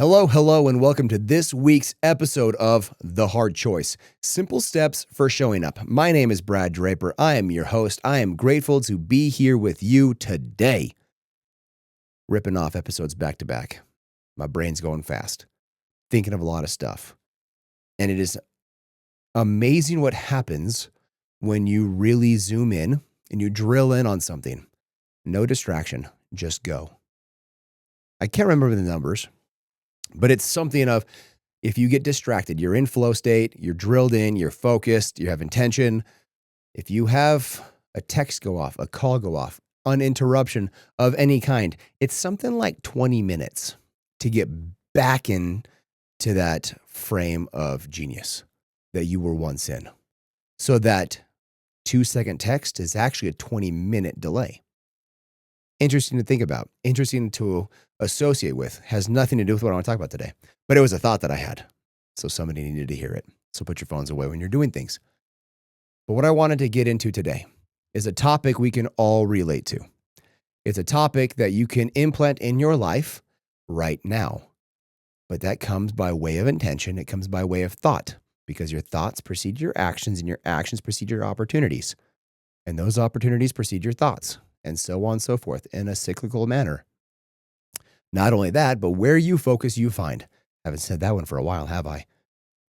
Hello, and welcome to this week's episode of The Hard Choice, Simple Steps for Showing Up. My name is Brad Draper. I am your host. I am grateful to be here with you today. Ripping off episodes back to back. My brain's going fast, thinking of a lot of stuff. And it is amazing what happens when you really zoom in and you drill in on something. No distraction, just go. I can't remember the numbers, but it's something of if you get distracted, you're in flow state, you're drilled in, you're focused, you have intention. If you have a text go off, a call go off, an interruption of any kind, it's something like 20 minutes to get back into that frame of genius that you were once in. So that 2-second text is actually a 20-minute delay. Interesting to think about, interesting to associate with, has nothing to do with what I want to talk about today. But it was a thought that I had, so somebody needed to hear it. So put your phones away when you're doing things. But what I wanted to get into today is a topic we can all relate to. It's a topic that you can implant in your life right now. But that comes by way of intention. It comes by way of thought, because your thoughts precede your actions and your actions precede your opportunities. And those opportunities precede your thoughts, and so on and so forth in a cyclical manner. Not only that, but where you focus, you find. I haven't said that one for a while, have I?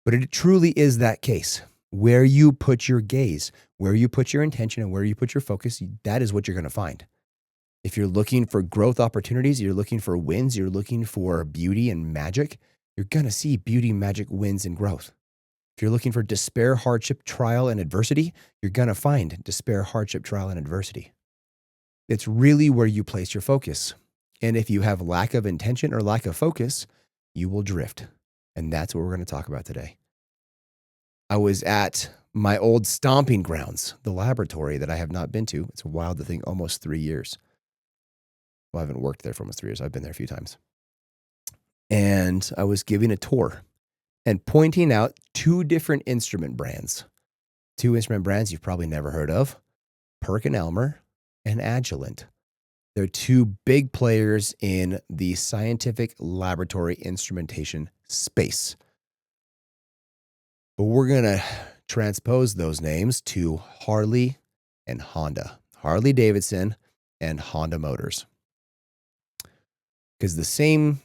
But it truly is that case. Where you put your gaze, where you put your intention, and where you put your focus, that is what you're going to find. If you're looking for growth opportunities, you're looking for wins, you're looking for beauty and magic, you're going to see beauty, magic, wins, and growth. If you're looking for despair, hardship, trial, and adversity, you're going to find despair, hardship, trial, and adversity. It's really where you place your focus. And if you have lack of intention or lack of focus, you will drift. And that's what we're going to talk about today. I was at my old stomping grounds, the laboratory that I have not been to. It's wild to think, almost 3 years. Well, I haven't worked there for almost 3 years. I've been there a few times. And I was giving a tour and pointing out two different instrument brands. Two instrument brands you've probably never heard of, Perkin Elmer and Agilent. They're two big players in the scientific laboratory instrumentation space. But we're going to transpose those names to Harley and Honda. Harley-Davidson and Honda Motors. Because the same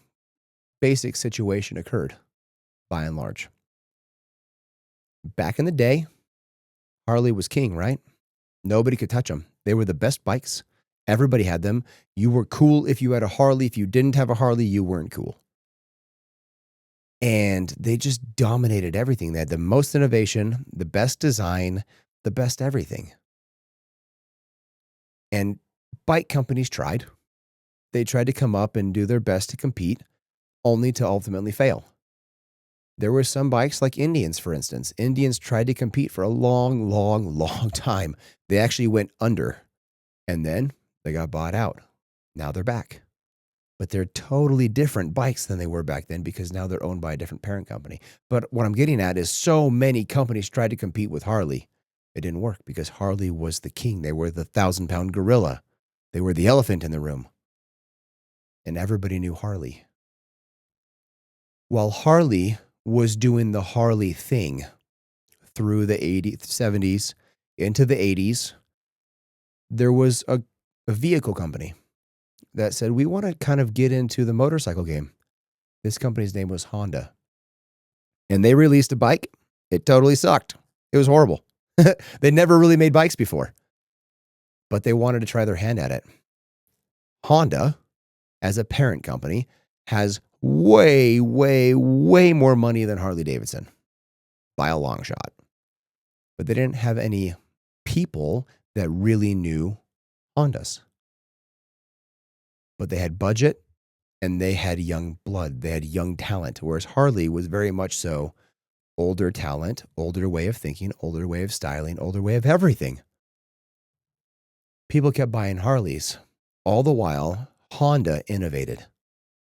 basic situation occurred, by and large. Back in the day, Harley was king, right? Nobody could touch them. They were the best bikes. Everybody had them. You were cool if you had a Harley. If you didn't have a Harley, you weren't cool. And they just dominated everything. They had the most innovation, the best design, the best everything. And bike companies tried. They tried to come up and do their best to compete, only to ultimately fail. There were some bikes like Indians, for instance. Indians tried to compete for a long time. They actually went under, and then they got bought out. Now they're back. But they're totally different bikes than they were back then because now they're owned by a different parent company. But what I'm getting at is so many companies tried to compete with Harley. It didn't work because Harley was the king. They were the 1,000-pound gorilla. They were the elephant in the room. And everybody knew Harley. While Harley was doing the Harley thing through the 80s, 70s, into the 80s, there was a vehicle company that said, we want to kind of get into the motorcycle game. This company's name was Honda. And they released a bike. It totally sucked. It was horrible. They never really made bikes before. But they wanted to try their hand at it. Honda, as a parent company, has way more money than Harley-Davidson by a long shot. But they didn't have any people that really knew Hondas. But they had budget and they had young blood. They had young talent, whereas Harley was very much so older talent, older way of thinking, older way of styling, older way of everything. People kept buying Harleys. All the while, Honda innovated.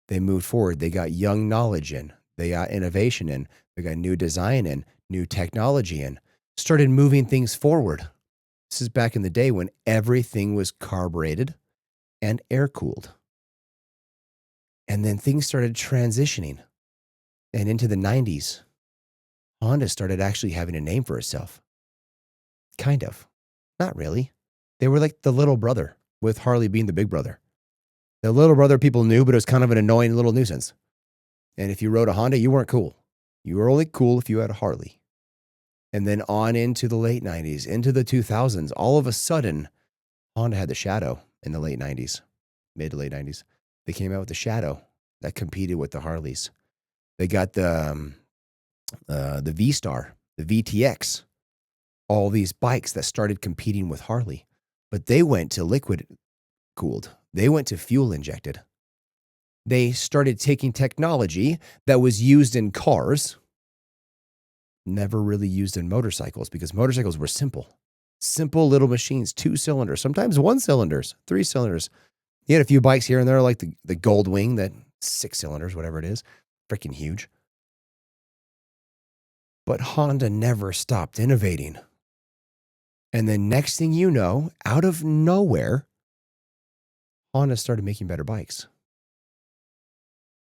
They moved forward. They got young knowledge in. They got innovation in. They got new design in, new technology in. Started moving things forward. This is back in the day when everything was carbureted and air-cooled. And then things started transitioning. And into the 90s, Honda started actually having a name for itself. Kind of. Not really. They were like the little brother, with Harley being the big brother. The little brother people knew, but it was kind of an annoying little nuisance. And if you rode a Honda, you weren't cool. You were only cool if you had a Harley. And then on into the late 90s, into the 2000s, all of a sudden, Honda had the Shadow in the late 90s, mid to late 90s. They came out with the Shadow that competed with the Harleys. They got the V-Star, the VTX, all these bikes that started competing with Harley. But they went to liquid cooled. They went to fuel injected. They started taking technology that was used in cars, never really used in motorcycles, because motorcycles were simple little machines, 2 cylinders, sometimes 1 cylinders, 3 cylinders. You had a few bikes here and there, like the Gold Wing, that 6 cylinders, whatever it is, freaking huge. But Honda never stopped innovating. And then next thing you know, out of nowhere, Honda started making better bikes.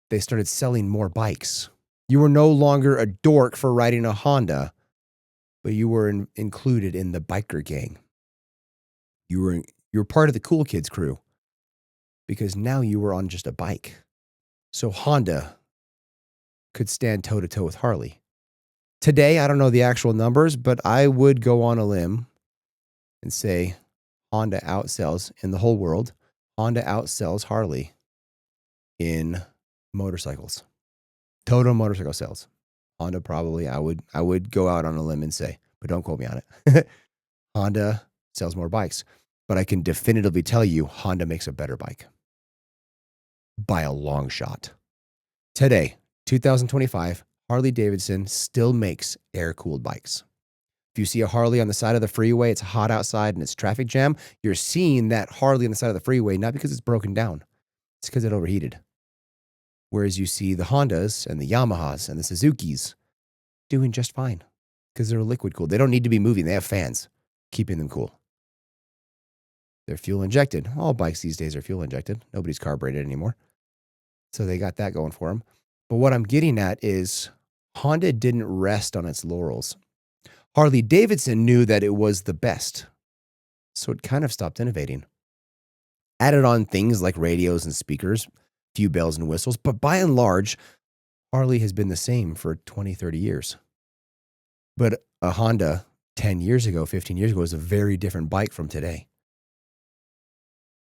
They started selling more bikes. You were no longer a dork for riding a Honda, but you were included in the biker gang. You were part of the cool kids crew because now you were on just a bike. So Honda could stand toe-to-toe with Harley. Today, I don't know the actual numbers, but I would go on a limb and say Honda outsells, in the whole world, Honda outsells Harley in motorcycles. Total motorcycle sales. Honda probably, I would go out on a limb and say, but don't quote me on it. Honda sells more bikes, but I can definitively tell you Honda makes a better bike by a long shot. Today, 2025, Harley-Davidson still makes air-cooled bikes. If you see a Harley on the side of the freeway, it's hot outside and it's traffic jam, you're seeing that Harley on the side of the freeway, not because it's broken down, it's because it overheated. Whereas you see the Hondas and the Yamahas and the Suzukis doing just fine because they're liquid cooled. They don't need to be moving. They have fans keeping them cool. They're fuel injected. All bikes these days are fuel injected. Nobody's carbureted anymore. So they got that going for them. But what I'm getting at is Honda didn't rest on its laurels. Harley-Davidson knew that it was the best. So it kind of stopped innovating. Added on things like radios and speakers, few bells and whistles, but by and large, Harley has been the same for 20, 30 years. But a Honda 10 years ago, 15 years ago, was a very different bike from today.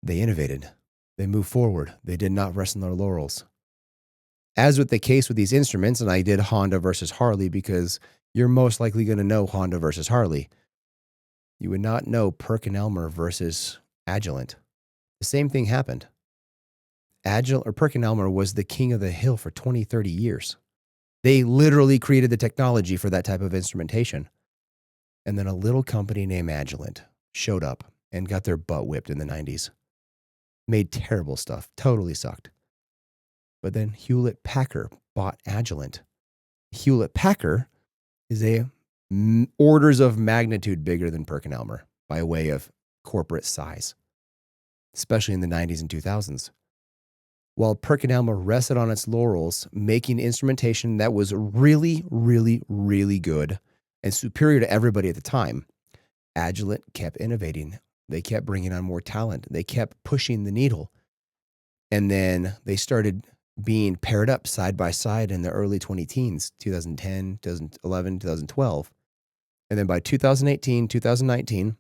They innovated. They moved forward. They did not rest on their laurels. As with the case with these instruments, and I did Honda versus Harley because you're most likely going to know Honda versus Harley. You would not know Perkin Elmer versus Agilent. The same thing happened. Perkin Elmer was the king of the hill for 20, 30 years. They literally created the technology for that type of instrumentation. And then a little company named Agilent showed up and got their butt whipped in the 90s. Made terrible stuff. Totally sucked. But then Hewlett-Packard bought Agilent. Hewlett-Packard is orders of magnitude bigger than Perkin Elmer by way of corporate size, especially in the 90s and 2000s. While Perkin Elmer rested on its laurels, making instrumentation that was really, really, really good and superior to everybody at the time, Agilent kept innovating. They kept bringing on more talent. They kept pushing the needle. And then they started being paired up side by side in the early 2010s, 2010, 2011, 2012. And then by 2018, 2019,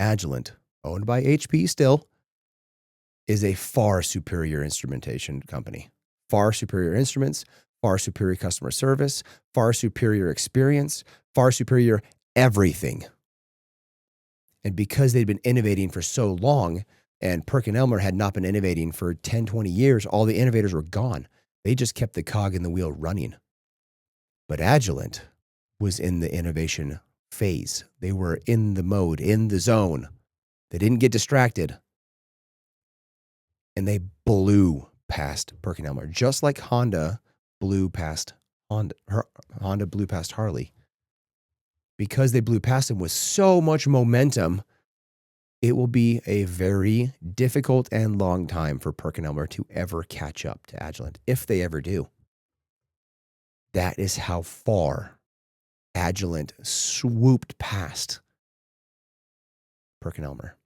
Agilent, owned by HP still, is a far superior instrumentation company. Far superior instruments, far superior customer service, far superior experience, far superior everything. And because they'd been innovating for so long, and Perkin Elmer had not been innovating for 10, 20 years, all the innovators were gone. They just kept the cog in the wheel running. But Agilent was in the innovation phase. They were in the mode, in the zone. They didn't get distracted. And they blew past Perkin Elmer, just like Honda blew past Honda blew past Harley. Because they blew past him with so much momentum, it will be a very difficult and long time for Perkin Elmer to ever catch up to Agilent, if they ever do. That is how far Agilent swooped past Perkin Elmer.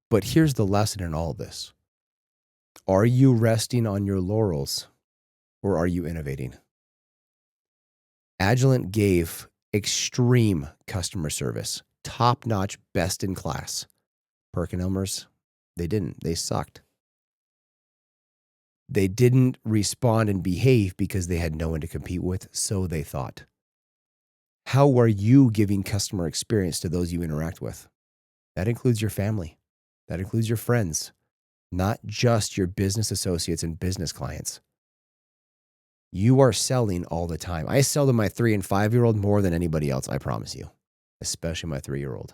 But here's the lesson in all of this. Are you resting on your laurels or are you innovating? Agilent gave extreme customer service, top-notch, best in class. Perkin Elmer's, they didn't. They sucked. They didn't respond and behave because they had no one to compete with, so they thought. How are you giving customer experience to those you interact with? That includes your family. That includes your friends, not just your business associates and business clients. You are selling all the time. I sell to my 3 and 5-year-old more than anybody else, I promise you, especially my 3-year-old.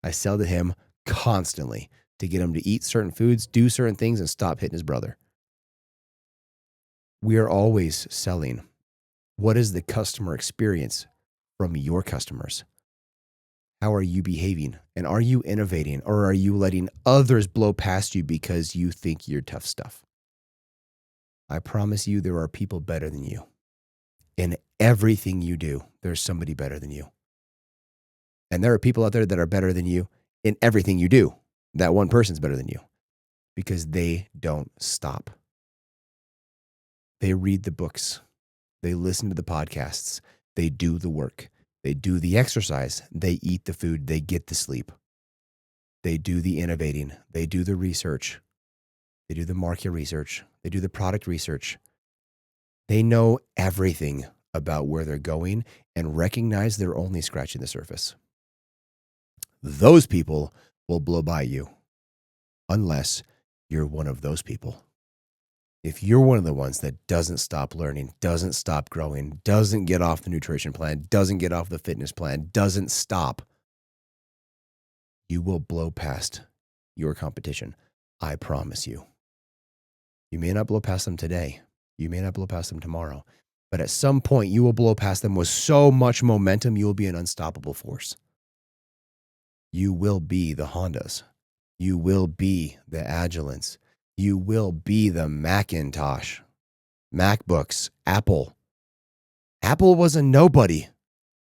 I sell to him constantly to get him to eat certain foods, do certain things, and stop hitting his brother. We are always selling. What is the customer experience from your customers? How are you behaving? And are you innovating, or are you letting others blow past you because you think you're tough stuff? I promise you there are people better than you. In everything you do, there's somebody better than you. And there are people out there that are better than you in everything you do. That one person's better than you because they don't stop. They read the books. They listen to the podcasts. They do the work. They do the exercise. They eat the food. They get the sleep. They do the innovating. They do the research. They do the market research. They do the product research. They know everything about where they're going and recognize they're only scratching the surface. Those people will blow by you unless you're one of those people. If you're one of the ones that doesn't stop learning, doesn't stop growing, doesn't get off the nutrition plan, doesn't get off the fitness plan, doesn't stop, you will blow past your competition. I promise you. You may not blow past them today. You may not blow past them tomorrow. But at some point, you will blow past them with so much momentum, you will be an unstoppable force. You will be the Hondas. You will be the Agilents. You will be the Macintosh, MacBooks, Apple. Apple was a nobody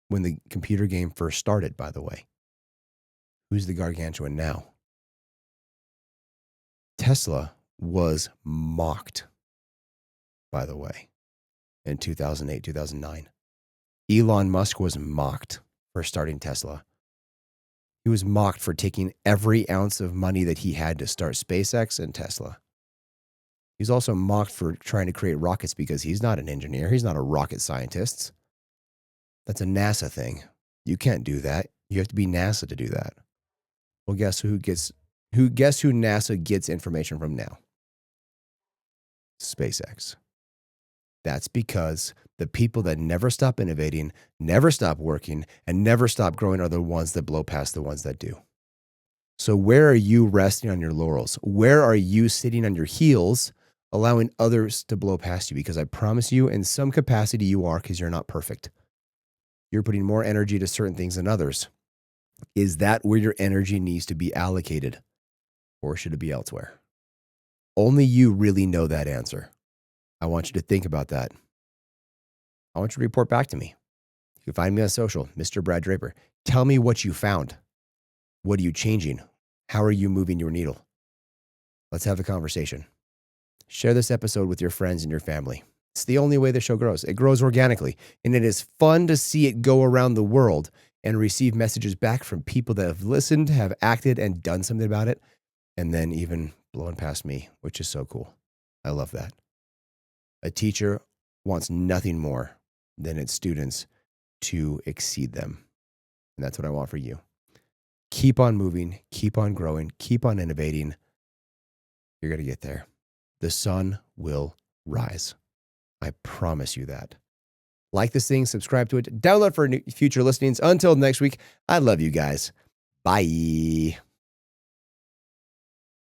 when the computer game first started, by the way. Who's the gargantuan now? Tesla was mocked, by the way, in 2008, 2009. Elon Musk was mocked for starting Tesla. He was mocked for taking every ounce of money that he had to start SpaceX and Tesla. He's also mocked for trying to create rockets because he's not an engineer. He's not a rocket scientist. That's a NASA thing. You can't do that. You have to be NASA to do that. Well, guess who NASA gets information from now? SpaceX. That's because the people that never stop innovating, never stop working, and never stop growing are the ones that blow past the ones that do. So where are you resting on your laurels? Where are you sitting on your heels, allowing others to blow past you? Because I promise you, in some capacity you are, because you're not perfect. You're putting more energy to certain things than others. Is that where your energy needs to be allocated? Or should it be elsewhere? Only you really know that answer. I want you to think about that. I want you to report back to me. You can find me on social, Mr. Brad Draper. Tell me what you found. What are you changing? How are you moving your needle? Let's have a conversation. Share this episode with your friends and your family. It's the only way the show grows. It grows organically, and it is fun to see it go around the world and receive messages back from people that have listened, have acted, and done something about it, and then even blowing past me, which is so cool. I love that. A teacher wants nothing more than its students to exceed them. And that's what I want for you. Keep on moving, keep on growing, keep on innovating. You're going to get there. The sun will rise. I promise you that. Like this thing, subscribe to it, download for future listenings. Until next week, I love you guys. Bye.